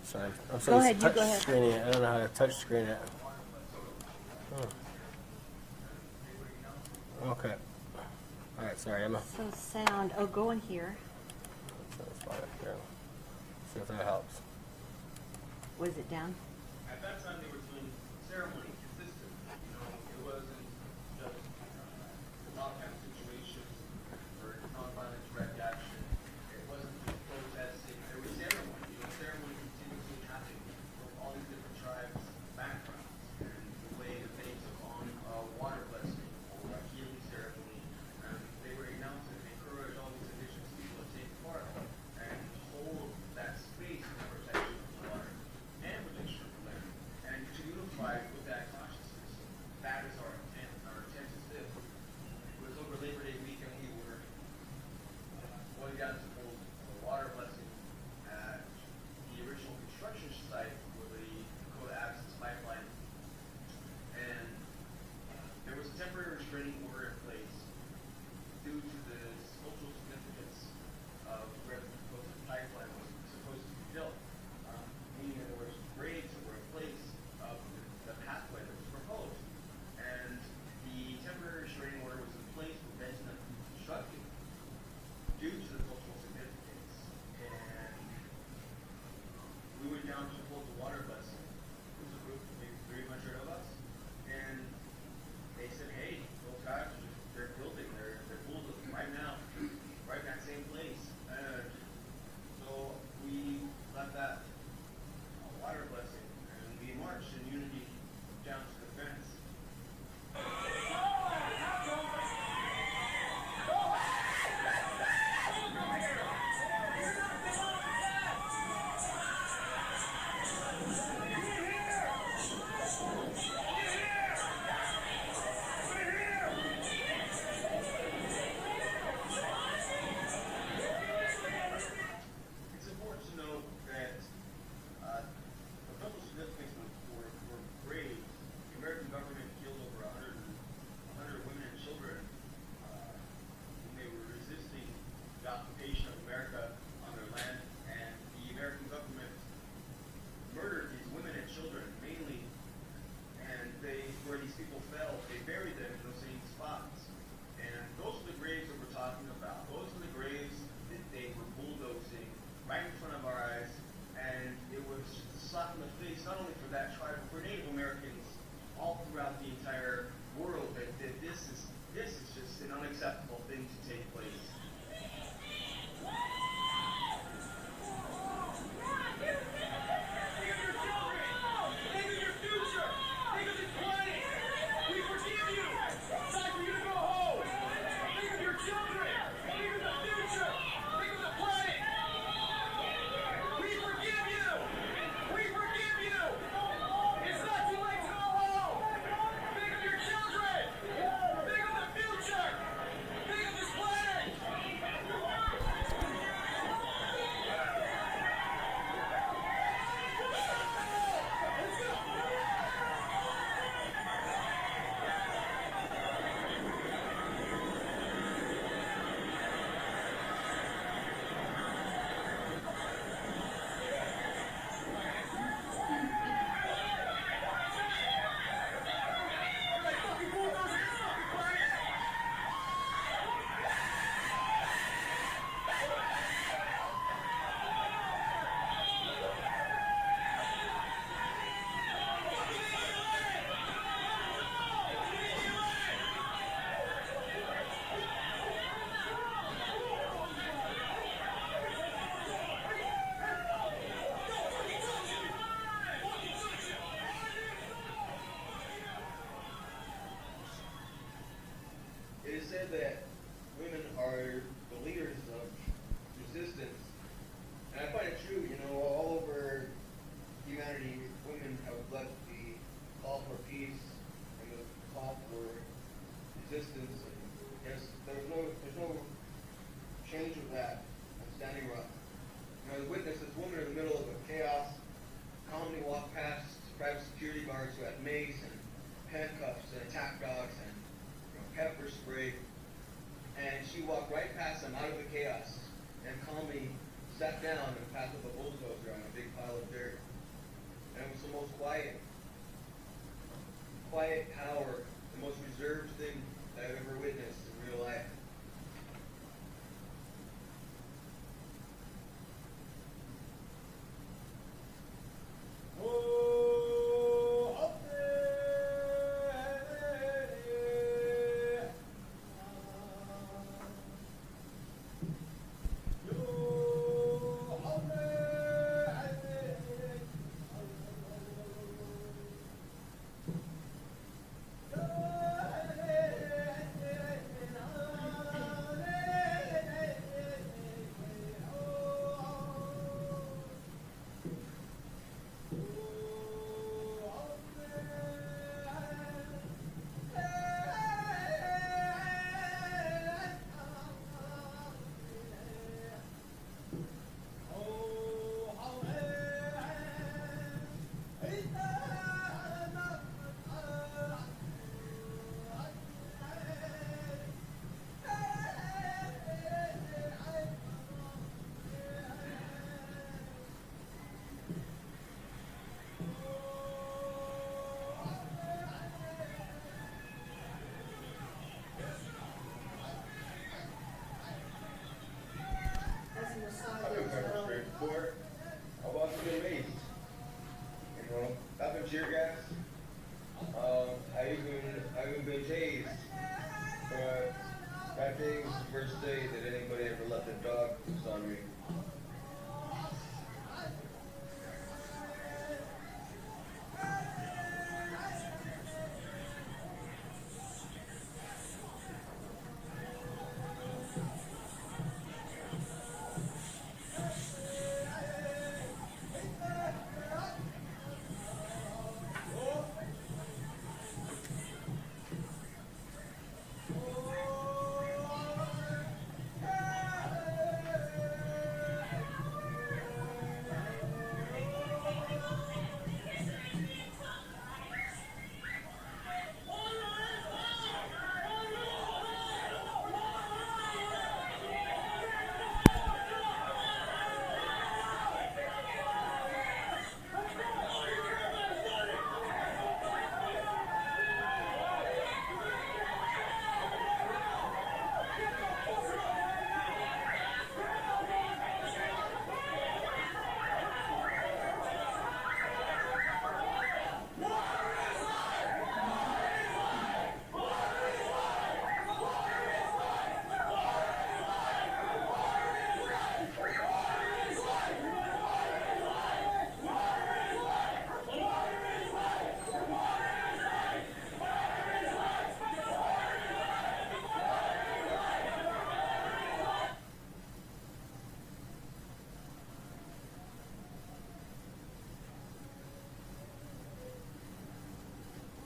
Sorry, I'm Go ahead, you touch go ahead. screening it. I don't know how to touch screen it. Okay. All right. Sorry, Emma. So sound. Oh, go in here. See if that helps. Was it down? At that time, they were doing ceremony consistent. You know, it wasn't just knockout situations or nonviolent direct action. It wasn't just protesting. There was ceremony. You know, ceremony continuously happened with all these different tribes' backgrounds and the way that they took on water blessing or a healing ceremony. And they were announcing and encouraged all these indigenous people to take part and hold that space for protection of water and protection of land, and to unify with that consciousness. That is our intent. Our intent is this. It was over that women are the leaders of resistance. And I find it true, you know, all over humanity, women have led the call for peace and the call for resistance. And yes, there's no change with that. I'm standing rock. You know, the witness, this woman in the middle of a chaos, calmly walked past private security guards who had mace and handcuffs and attack dogs and pepper spray, and she walked right past them out of the chaos and calmly sat down and passed up a bulldozer on a big pile of dirt. And it was the most quiet power, the most reserved thing that I've ever witnessed in real life. Tear gas. I've even been tased, but that day was the first day that anybody ever left a dog loose on me.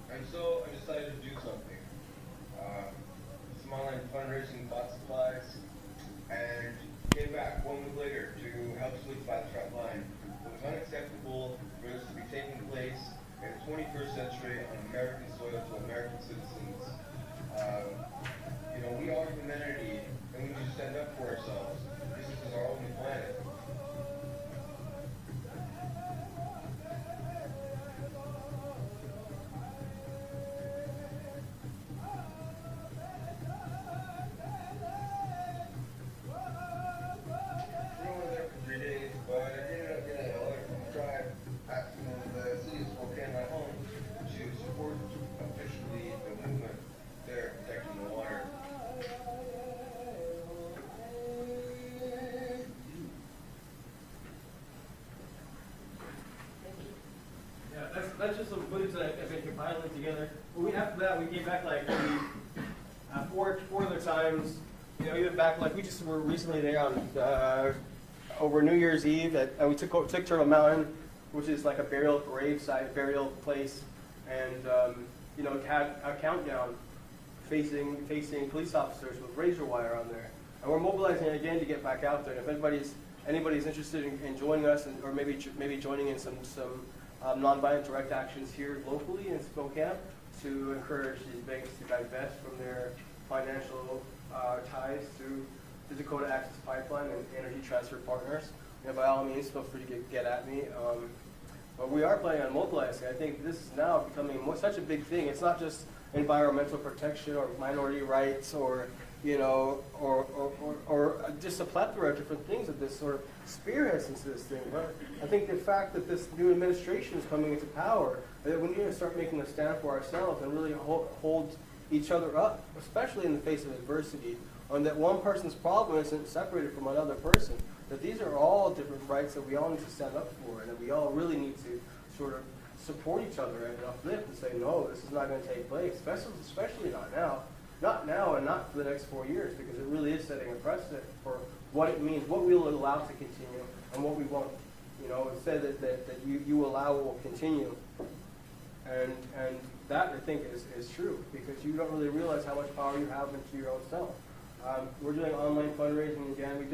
And so I decided to do something. Some online fundraising bought supplies and came back 1 week later to help solidify the front line. It was unacceptable for this to be taking place in the 21st century on American soil to American citizens. You know, we are humanity and we need to stand up for ourselves. This is our only planet. That's just some footage that I've been compiling together. After that, we came back like maybe four other times. even back, like we just were recently there on over New Year's Eve, and we took Turtle Mountain, which is like a burial gravesite, burial place, and you know, it had a countdown facing police officers with razor wire on there. And we're mobilizing again to get back out there. And if anybody's interested in joining us, or maybe joining in some nonviolent direct actions here locally in Spokane, to encourage these banks to divest from their financial ties to the Dakota Access Pipeline and Energy Transfer Partners, you know, by all means, feel free to get at me. But we are planning on mobilizing. I think this is now becoming such a big thing. It's not just environmental protection or minority rights, or you know, or just a plethora of different things that this sort of spearheads into this thing. But I think the fact that this new administration is coming into power, that we need to start making a stand for ourselves and really hold each other up, especially in the face of adversity, and that one person's problem isn't separated from another person. That these are all different rights that we all need to stand up for, and that we all really need to sort of support each other and uplift and say, no, this is not going to take place, especially not now. Not now and not for the next 4 years, because it really is setting a precedent for what it means, what we will allow to continue and what we won't. You know, it said that you allow will continue. And that, I think, is true, because you don't really realize how much power you have into your own self. We're doing online fundraising again. We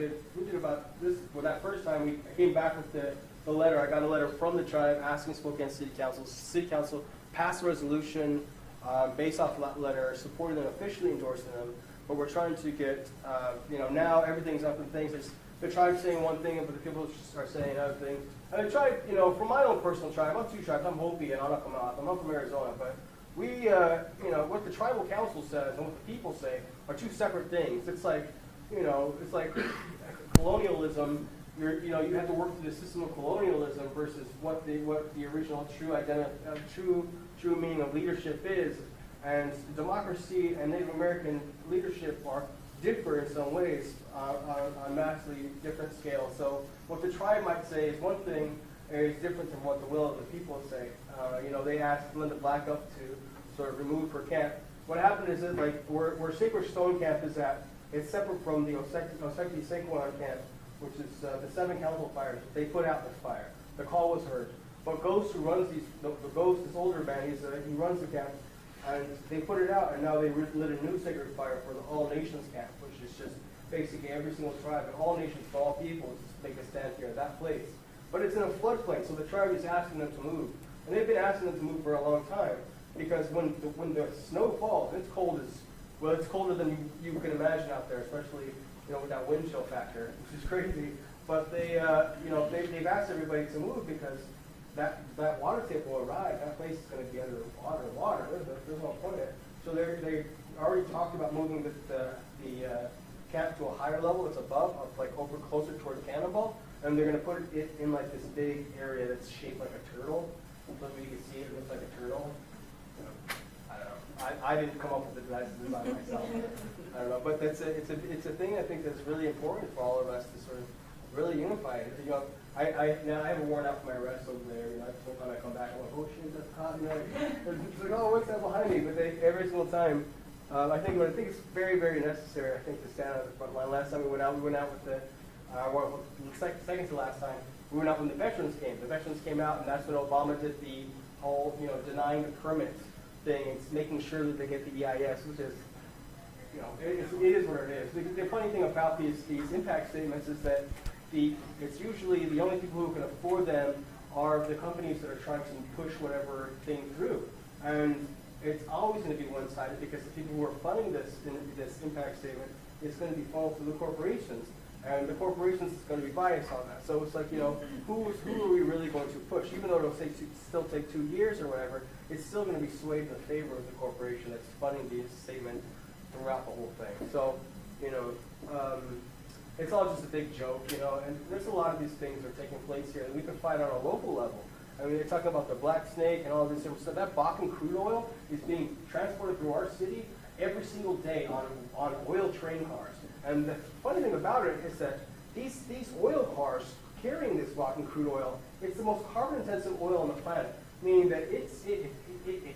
did about this. Well, that first time we came back with the letter. I got a letter from the tribe asking Spokane City Council pass a resolution based off of that letter, supporting them, officially endorsing them. But we're trying to get, you know, now everything's up in things. The tribe's saying one thing, but the people are saying another thing. And the tribe, you know, from my own personal tribe, I'm 2 tribes. I'm Hopi and Anakamouth. I'm from Arizona, but we, you know, what the tribal council says and what the people say are 2 separate things. It's like, you know, it's like colonialism. You know, you have to work through the system of colonialism versus what the original true meaning of leadership is. And democracy and Native American leadership differ in some ways on massively different scales. So what the tribe might say is one thing, is different from what the will of the people say. You know, they asked Linda Black up to sort of remove her camp. What happened is that, like, where Sacred Stone Camp is at, it's separate from the Oceti Sakowin camp, which is the 7 council fires. They put out this fire. The call was heard. But Ghost, who runs the Ghost, this older man, he runs the camp, and they put it out, and now they lit a new sacred fire for the All Nations camp, which is just basically every single tribe, and all nations for all people, to make a stand here at that place. But it's in a floodplain, so the tribe is asking them to move. And they've been asking them to move for a long time, because when the snow falls, it's cold it's colder than you can imagine out there, especially, you know, with that wind chill factor, which is crazy. But they, you know, they've asked everybody to move because that water table will rise. That place is going to be under water. There's no point in it. So they already talked about moving the camp to a higher level. It's above, like over closer toward Cannonball, and they're going to put it in like this big area that's shaped like a turtle. So you can see it looks like a turtle. I don't know. I didn't come up with the design myself. I don't know, but it's a thing I think that's really important for all of us to sort of really unify it. You know, now I haven't worn out from my arrest over there. You know, sometimes I come back and I'm like, oh shit, that's hot. You know, it's like, oh, what's that behind me? But every single time, I think it's very, very necessary. I think to stand on the front line. Last time we went out with the second to last time. We went out when the veterans came. The veterans came out, and that's when Obama did the whole, you know, denying the permit thing. It's making sure that they get the EIS, which is, you know, it is what it is. The funny thing about these impact statements is that it's usually the only people who can afford them are the companies that are trying to push whatever thing through. And it's always going to be one-sided because the people who are funding this impact statement is going to be funneled through the corporations. And the corporations is going to be biased on that. So it's like, you know, who are we really going to push? Even though it'll still take 2 years or whatever, it's still going to be swayed in favor of the corporation that's funding the statement throughout the whole thing. So, you know, it's all just a big joke, you know, and there's a lot of these things that are taking place here that we can find on a local level. I mean, they're talking about the Black Snake and all this different stuff. That Bakken crude oil is being transported through our city every single day on oil train cars. And the funny thing about it is that these oil cars carrying this Bakken crude oil, it's the most carbon-intensive oil on the planet. meaning that if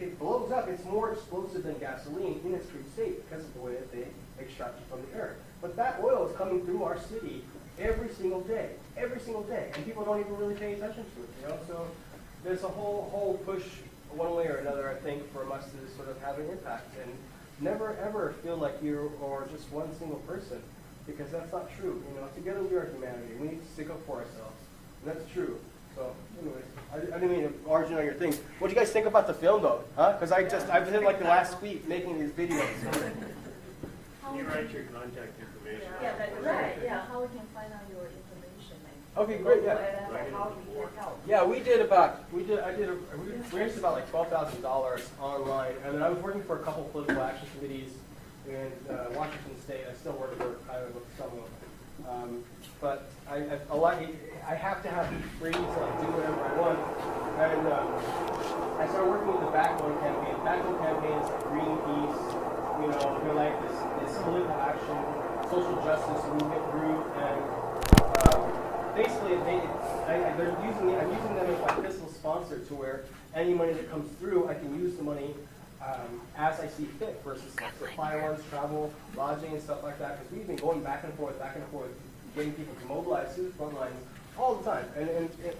it blows up, it's more explosive than gasoline in its true state because of the way that they extract it from the earth. But that oil is coming through our city every single day, and people don't even really pay attention to it. You know, so there's a whole push one way or another, I think, for us to sort of have an impact and never ever feel like you are just one single person, because that's not true. You know, together we are humanity. We need to stick up for ourselves. And that's true. So, anyways, I didn't mean to barge in on your things. What do you guys think about the film, though? Huh? Because I've been like the last week making these videos. You write your contact information. Yeah, that's right, yeah, how we can find out your information. Okay, great, yeah. How we can help. Yeah, we raised about like $12,000 online, and then I was working for a couple political action committees in Washington State. I still work for kind of some of them. But I have to have these free, so I do whatever I want. And I started working with the Backbone campaign. The Backbone campaign is like Greenpeace, you know, they're like this political action, social justice movement group, and basically I'm using them as my fiscal sponsor, to where any money that comes through, I can use the money as I see fit, versus like supply runs, travel, lodging, and stuff like that. Because we've been going back and forth, getting people to mobilize to the front lines all the time,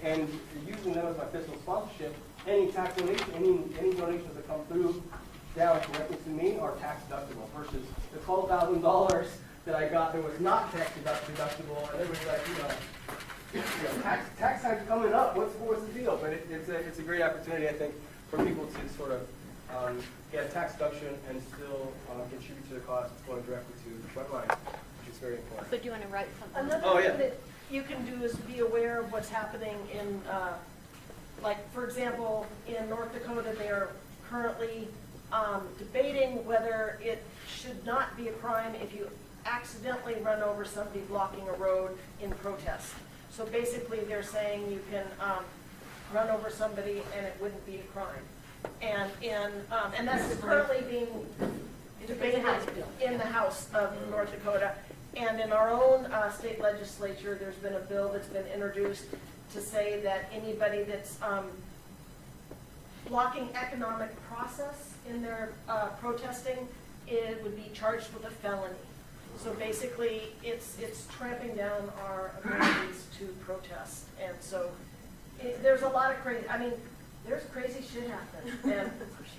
and using them as my fiscal sponsorship. Any tax donation, any donations that come through down directly to me are tax deductible, versus the $12,000 that I got that was not tax deductible, and it was like, you know, tax time coming up. What's the deal? But it's a great opportunity, I think, for people to sort of get a tax deduction and still contribute to the cost going directly to the front line, which is very important. So do you want to write something? Another thing that you can do is be aware of what's happening in, like, for example, in North Dakota, they are currently debating whether it should not be a crime if you accidentally run over somebody blocking a road in protest. So basically, they're saying you can run over somebody and it wouldn't be a crime. And that's currently being debated in the House of North Dakota. And in our own state legislature, there's been a bill that's been introduced to say that anybody that's blocking economic process in their protesting, it would be charged with a felony. So basically, it's tramping down our abilities to protest. And so there's a lot of crazy, I mean, there's crazy shit happening. And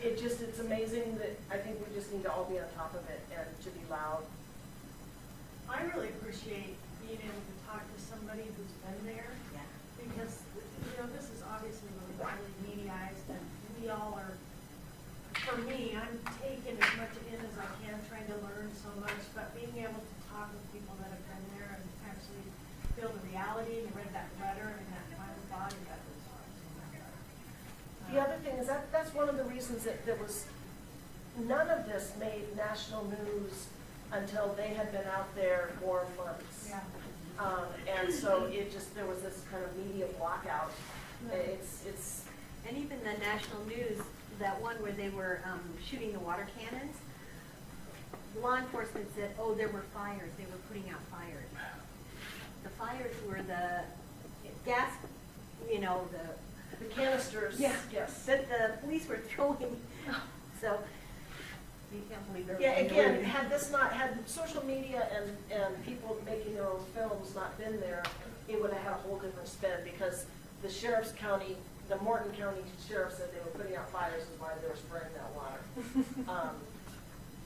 it's amazing that I think we just need to all be on top of it and to be loud. I really appreciate being able to talk to somebody who's been there. Yeah. Because, you know, this is obviously really mediaized, and we all are, for me, I'm taking as much in as I can, trying to learn so much, but being able to talk with people that have been there and actually feel the reality, and read that letter, and that final body, that was The other thing is that's one of the reasons that there was, none of this made national news until they had been out there for months. Yeah. And so there was this kind of media blackout. It's And even the national news, that one where they were shooting the water cannons, law enforcement said, oh, there were fires. They were putting out fires. The fires were the gas, you know, the canisters. Yeah. Yes. That the police were throwing. So you can't believe there was. Yeah, again, had social media and people making their own films not been there, it would have had a whole different spin, because the Morton County Sheriff said they were putting out fires is why they were spraying that water.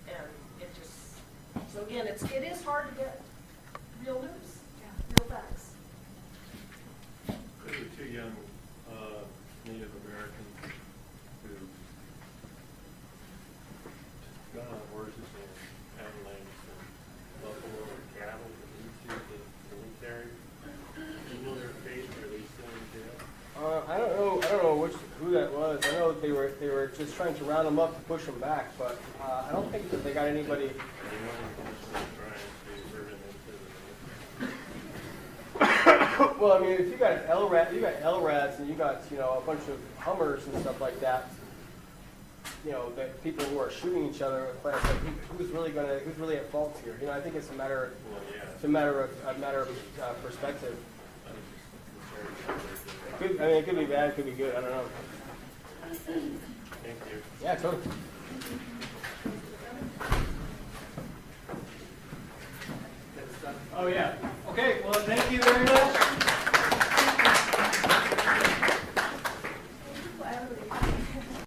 And it just, so again, it is hard to get real news, real facts. There were two young Native Americans who got on horses and avalanche and buffalo and cattle into the military. Do you know their fate? Are they still in jail? I don't know who that was. I know they were just trying to round them up to push them back, but I don't think that they got anybody. Well, I mean, if you got LRADs and you got, you know, a bunch of Hummers and stuff like that, you know, the people who are shooting each other, like, who's really at fault here? You know, I think it's a matter of perspective. It could be bad, it could be good. I don't know. Thank you. Yeah, totally. Oh, yeah. Okay, well, thank you very much.